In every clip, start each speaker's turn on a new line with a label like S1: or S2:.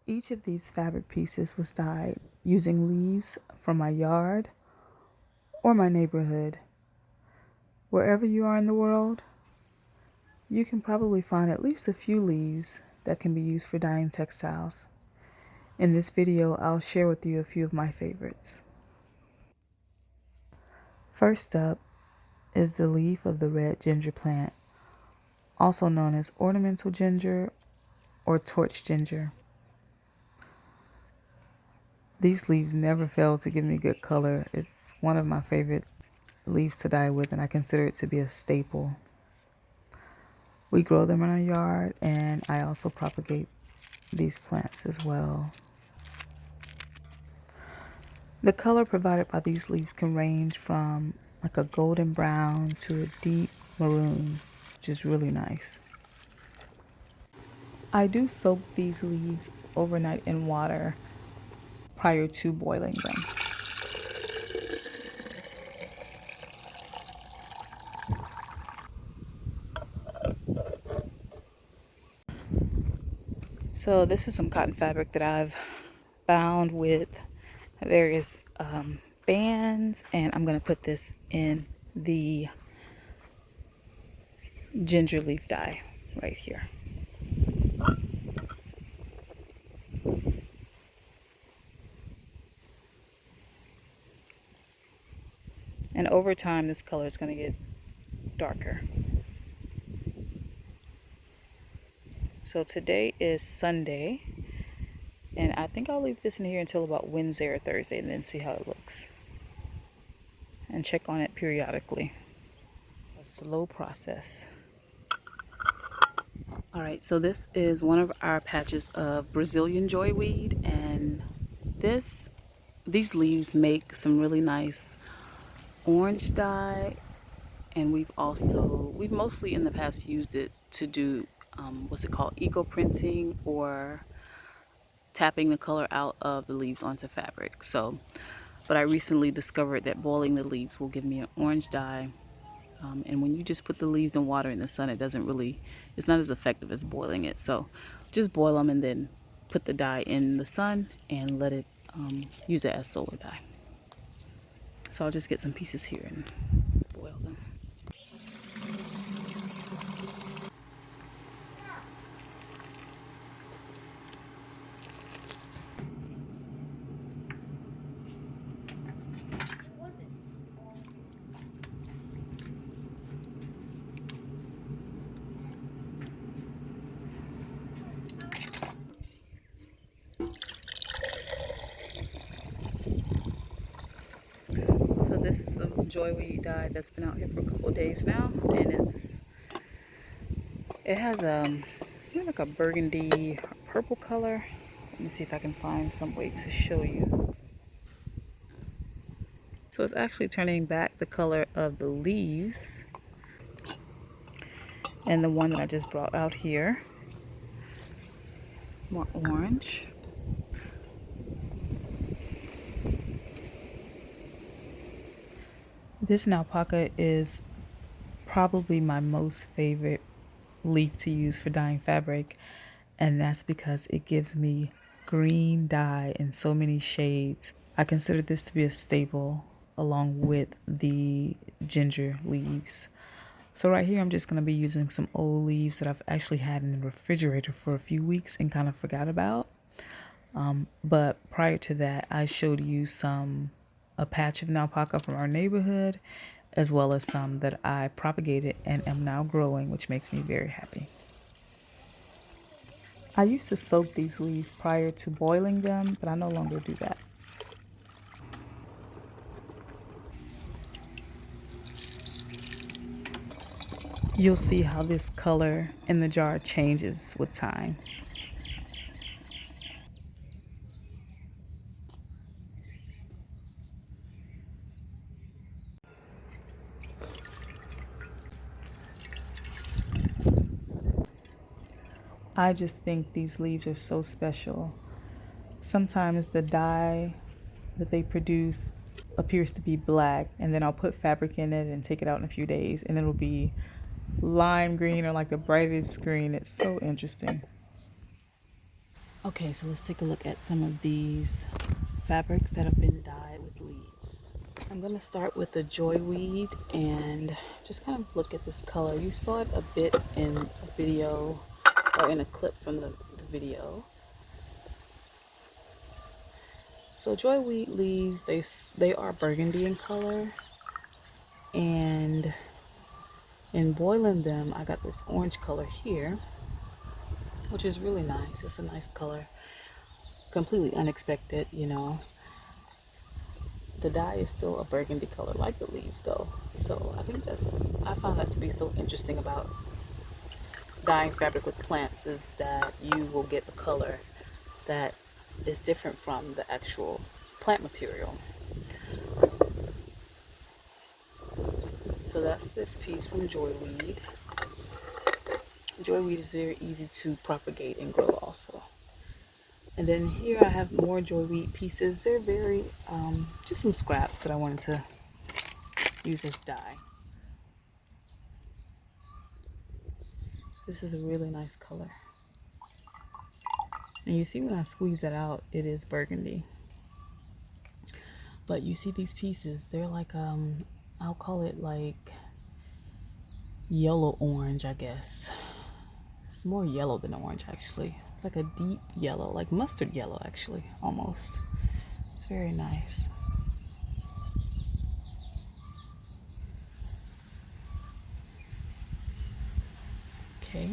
S1: Each of these fabric pieces was dyed using leaves from my yard or my neighborhood. Wherever you are in the world, you can probably find at least a few leaves that can be used for dyeing textiles. In this video, I'll share with you a few of my favorites. First up is the leaf of the red ginger plant, also known as ornamental ginger or torch ginger. These leaves never fail to give me good color. It's one of my favorite leaves to dye with, and I consider it to be a staple. We grow them in our yard, and I also propagate these plants as well. The color provided by these leaves can range from like a golden brown to a deep maroon, which is really nice. I do soak these leaves overnight in water prior to boiling them. So this is some cotton fabric that I've bound with various bands, and I'm going to put this in the ginger leaf dye right here. And over time, this color is going to get darker. So today is Sunday, and I think I'll leave this in here until about Wednesday or Thursday and then see how it looks. And check on it periodically. A slow process. All right, so this is one of our patches of Brazilian joyweed, and these leaves make some really nice orange dye, and we've mostly in the past used it to do what's it called, eco printing, or tapping the color out of the leaves onto fabric. But I recently discovered that boiling the leaves will give me an orange dye, and when you just put the leaves in water in the sun, it's not as effective as boiling it. So just boil them and then put the dye in the sun and let it use it as solar dye. So I'll just get some pieces here and boil them. So this is some joyweed dye that's been out here for a couple of days now, and it has like a burgundy purple color. Let me see if I can find some way to show you. So it's actually turning back the color of the leaves, and the one that I just brought out here, it's more orange. This nauapaka is probably my most favorite leaf to use for dyeing fabric, and that's because it gives me green dye in so many shades. I consider this to be a staple along with the ginger leaves. So right here I'm just going to be using some old leaves that I've actually had in the refrigerator for a few weeks and kind of forgot about. But prior to that, I showed you a patch of naupaka from our neighborhood, as well as some that I propagated and am now growing, which makes me very happy. I used to soak these leaves prior to boiling them, but I no longer do that. You'll see how this color in the jar changes with time. I just think these leaves are so special. Sometimes the dye that they produce appears to be black, and then I'll put fabric in it and take it out in a few days, and it'll be lime green or like the brightest green. It's so interesting. Okay, so let's take a look at some of these fabrics that have been dyed with leaves. I'm going to start with the joyweed and just kind of look at this color. You saw it a bit in a video or in a clip from the video. So joyweed leaves, they are burgundy in color, and in boiling them I got this orange color here, which is really nice. It's a nice color, completely unexpected, you know. The dye is still a burgundy color like the leaves though. So I found that to be so interesting about dyeing fabric with plants, is that you will get a color that is different from the actual plant material. So that's this piece from joyweed. Joyweed is very easy to propagate and grow also. And then here I have more joyweed pieces. They're very, just some scraps that I wanted to use as dye. This is a really nice color. And you see when I squeeze that out, it is burgundy. But you see these pieces, they're like, I'll call it like yellow orange, I guess. It's more yellow than orange actually. It's like a deep yellow, like mustard yellow actually, almost. It's very nice. Okay.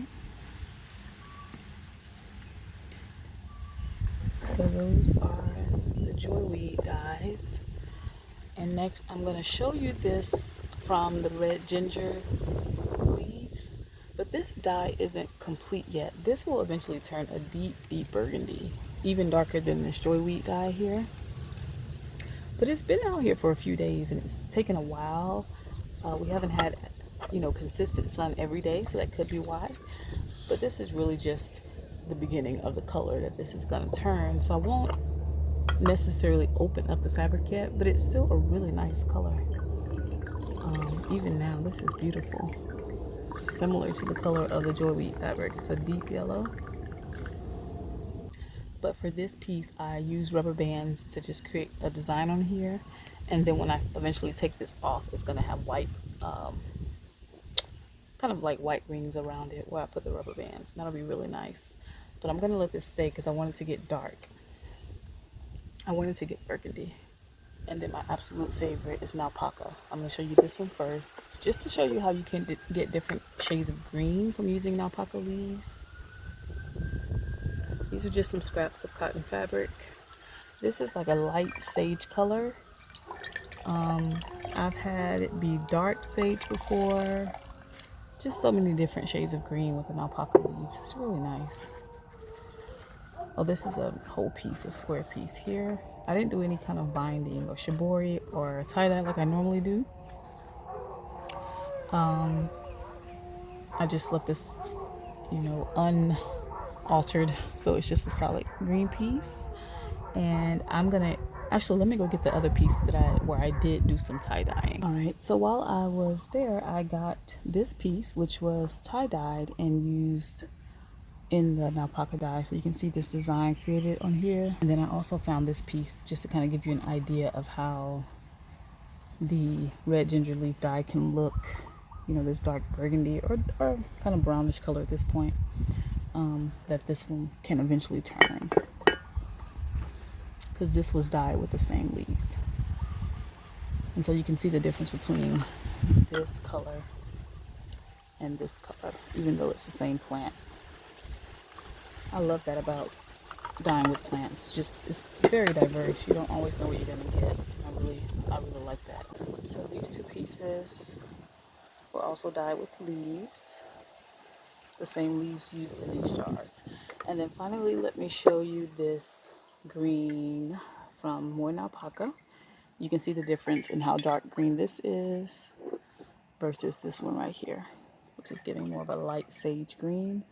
S1: So those are the joyweed dyes. And next I'm going to show you this from the red ginger leaves. But this dye isn't complete yet. This will eventually turn a deep, deep burgundy, even darker than this joyweed dye here. But it's been out here for a few days and it's taken a while. We haven't had, you know, consistent sun every day, so that could be why. But this is really just the beginning of the color that this is going to turn. So I won't necessarily open up the fabric yet, but it's still a really nice color. Even now, this is beautiful. Similar to the color of the joyweed fabric. It's a deep yellow. But for this piece, I use rubber bands to just create a design on here. And then when I eventually take this off, it's going to have white, kind of like white rings around it where I put the rubber bands. That'll be really nice. But I'm going to let this stay because I want it to get dark. I want it to get burgundy. And then my absolute favorite is Naupaka. I'm going to show you this one first, just to show you how you can get different shades of green from using Naupaka leaves. These are just some scraps of cotton fabric. This is like a light sage color. I've had it be dark sage before. Just so many different shades of green with the Naupaka leaves. It's really nice. Oh, this is a whole piece, a square piece here. I didn't do any kind of binding or shibori or tie-dye like I normally do. I just left this, you know, unaltered, so it's just a solid green piece. And I'm gonna actually, let me go get the other piece that where I did do some tie-dyeing. All right, so while I was there, I got this piece which was tie-dyed and used in the Naupaka dye, so you can see this design created on here. And then I also found this piece just to kind of give you an idea of how the red ginger leaf dye can look, you know, this dark burgundy or kind of brownish color at this point, that this one can eventually turn, because this was dyed with the same leaves. And so you can see the difference between this color and this color, even though it's the same plant. I love that about dyeing with plants. Just, it's very diverse. You don't always know what you're gonna get. I really like that. So these two pieces were also dyed with leaves, the same leaves used in these jars. And then finally, let me show you this green from more Naupaka. You can see the difference in how dark green this is versus this one right here, which is getting more of a light sage green.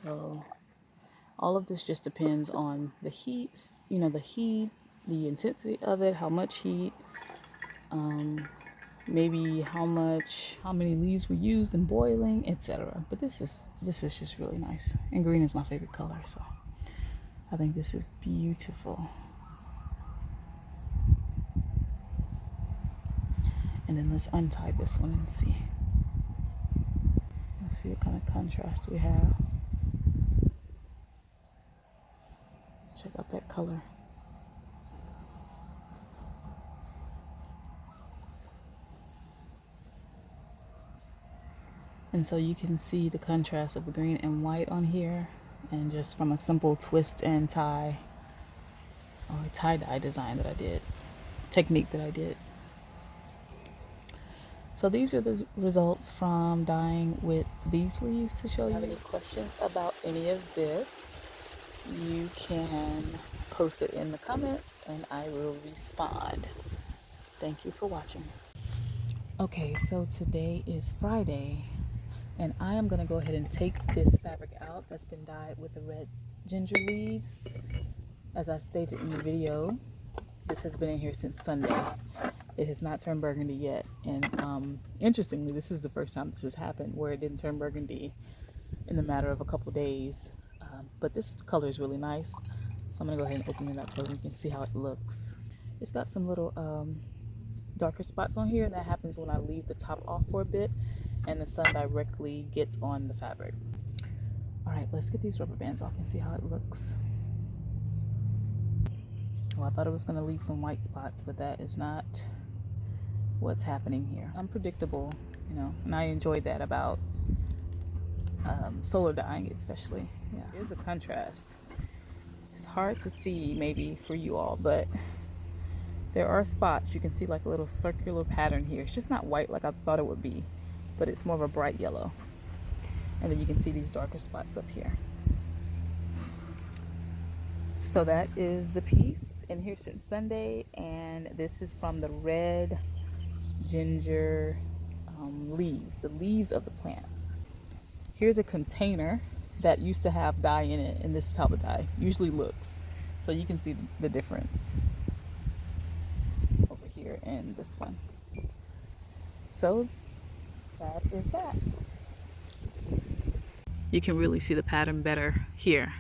S1: So all of this just depends on the heat, you know, the heat, the intensity of it, how much heat, maybe how many leaves were used in boiling, etc. But this is just really nice. And green is my favorite color, so I think this is beautiful. And then let's untie this one and see. Let's see what kind of contrast we have. Check out that color. And so you can see the contrast of the green and white on here, and just from a simple twist and tie or tie-dye design that I did, technique that I did. So these are the results from dyeing with these leaves to show you. If you have any questions about any of this, you can post it in the comments and I will respond. Thank you for watching. Okay, so today is Friday, and I am going to go ahead and take this fabric out that's been dyed with the red ginger leaves. As I stated in the video, this has been in here since Sunday. It has not turned burgundy yet, and interestingly, this is the first time this has happened where it didn't turn burgundy in the matter of a couple days. But this color is really nice, so I'm going to go ahead and open it up so you can see how it looks. It's got some little darker spots on here, and that happens when I leave the top off for a bit and the sun directly gets on the fabric. Alright, let's get these rubber bands off and see how it looks. Well, I thought it was going to leave some white spots, but that is not what's happening here. It's unpredictable, you know, and I enjoyed that about solar dyeing especially. Yeah, here's a contrast. It's hard to see maybe for you all, but there are spots. You can see like a little circular pattern here. It's just not white like I thought it would be, but it's more of a bright yellow. And then you can see these darker spots up here. So that is the piece in here since Sunday, and this is from the red ginger leaves, the leaves of the plant. Here's a container that used to have dye in it, and this is how the dye usually looks. So you can see the difference over here and this one. So that is that. You can really see the pattern better here.